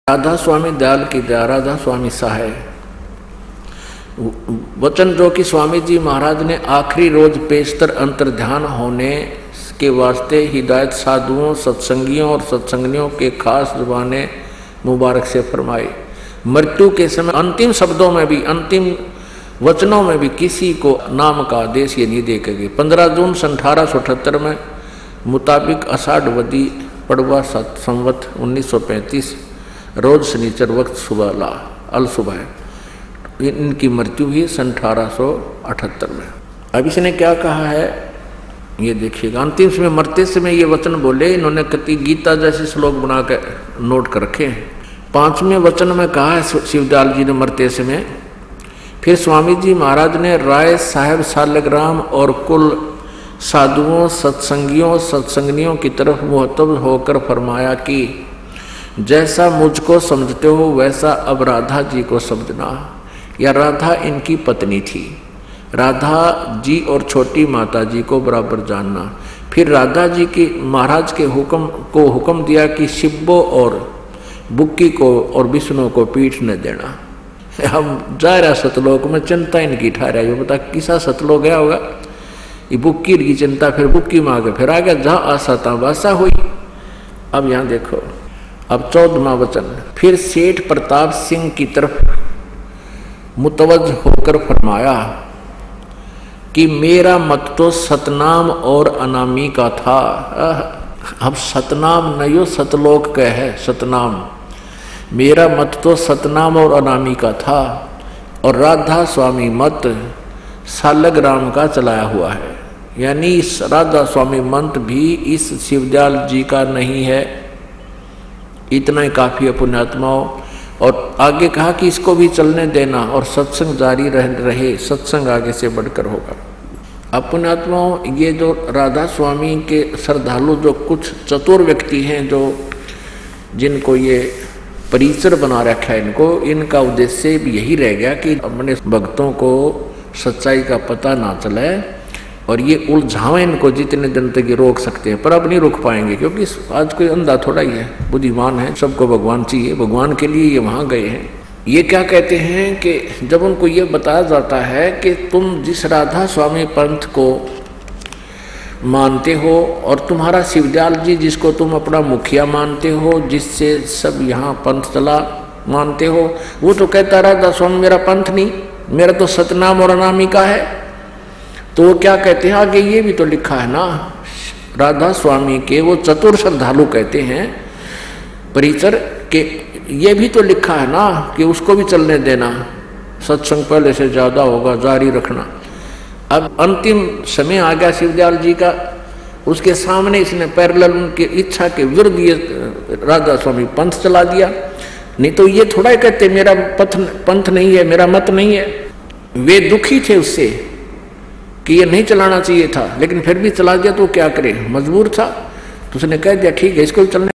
राधा स्वामी दयाल की दया, राधा स्वामी सहाय। वचन जो कि स्वामी जी महाराज ने आखिरी रोज पेशतर अंतर ध्यान होने के वास्ते हिदायत साधुओं, सत्संगियों और सत्संगियों के खास जुबाने मुबारक से फरमाए। मृत्यु के समय अंतिम शब्दों में भी, अंतिम वचनों में भी किसी को नाम का आदेश ये नहीं देंगे। 15 जून 1878 में मुताबिक आषाढ़वदी पड़वा संवत 1935 रोज शनिचर वक्त सुबह अल सुबह इनकी मृत्यु हुई 1878 में। अब इसने क्या कहा है ये देखिएगा। अंतिम समय मरते समय ये वचन बोले, इन्होंने कति गीता जैसे श्लोक बना के नोट कर रखे हैं। 5वें वचन में कहा है शिवदयाल जी ने मरते समय, फिर स्वामी जी महाराज ने राय साहेब सालग्राम और कुल साधुओं, सत्संगियों, सत्संगनियों की तरफ मुहतब होकर फरमाया कि जैसा मुझको समझते हो वैसा अब राधा जी को समझना। या राधा इनकी पत्नी थी, राधा जी और छोटी माता जी को बराबर जानना। फिर राधा जी की महाराज के हुक्म दिया कि शिब्बो और बुक्की को और विष्णु को पीठ न देना। हम जा रहा सतलोक में, चिंता इनकी ठहरा। ये बता किसा सतलोक गया होगा, ये बुक्की की चिंता, फिर बुक्की में आ गए, फिर आ गया जहाँ आशा था वासा हुई। अब यहाँ देखो, अब 14वां वचन, फिर सेठ प्रताप सिंह की तरफ मुतवज्ज होकर फरमाया कि मेरा मत तो सतनाम और अनामी का था। अब सतनाम नहीं, सतलोक का है सतनाम। मेरा मत तो सतनाम और अनामी का था और राधा स्वामी मत सालग्राम का चलाया हुआ है। यानी इस राधा स्वामी मत भी इस शिवदयाल जी का नहीं है। इतना ही काफी है पुण्यात्माओं। और आगे कहा कि इसको भी चलने देना और सत्संग जारी रहे, सत्संग आगे से बढ़कर होगा। अब पुण्यात्माओं, ये जो राधा स्वामी के श्रद्धालु जो कुछ चतुर व्यक्ति हैं, जो जिनको ये परिसर बना रखा है, इनका उद्देश्य भी यही रह गया कि अपने भक्तों को सच्चाई का पता ना चले और ये उलझावें इनको जितने दिन तक ये रोक सकते हैं। पर अब नहीं रोक पाएंगे, क्योंकि आज कोई अंधा थोड़ा ही है, बुद्धिमान है, सबको भगवान चाहिए, भगवान के लिए ये वहाँ गए हैं। ये क्या कहते हैं कि जब उनको ये बताया जाता है कि तुम जिस राधा स्वामी पंथ को मानते हो और तुम्हारा शिवदयाल जी जिसको तुम अपना मुखिया मानते हो, जिससे सब यहाँ पंथ चला मानते हो, वो तो कहता राधा स्वामी मेरा पंथ नहीं, मेरा तो सतनाम और अनामी का है। तो वो क्या कहते हैं आगे, ये भी तो लिखा है ना, राधा स्वामी के वो चतुर श्रद्धालु कहते हैं परिचर के, ये भी तो लिखा है ना कि उसको भी चलने देना, सत्संग पहले से ज्यादा होगा, जारी रखना। अब अंतिम समय आ गया शिवदयाल जी का, उसके सामने इसने पैरेलल उनकी इच्छा के विरुद्ध ये राधा स्वामी पंथ चला दिया। नहीं तो ये थोड़ा ही कहते मेरा पंथ नहीं है, मेरा मत नहीं है। वे दुखी थे उससे कि ये नहीं चलाना चाहिए था, लेकिन फिर भी चला दिया तो क्या करे, मजबूर था। तो उसने कह दिया ठीक है, इसको भी चलने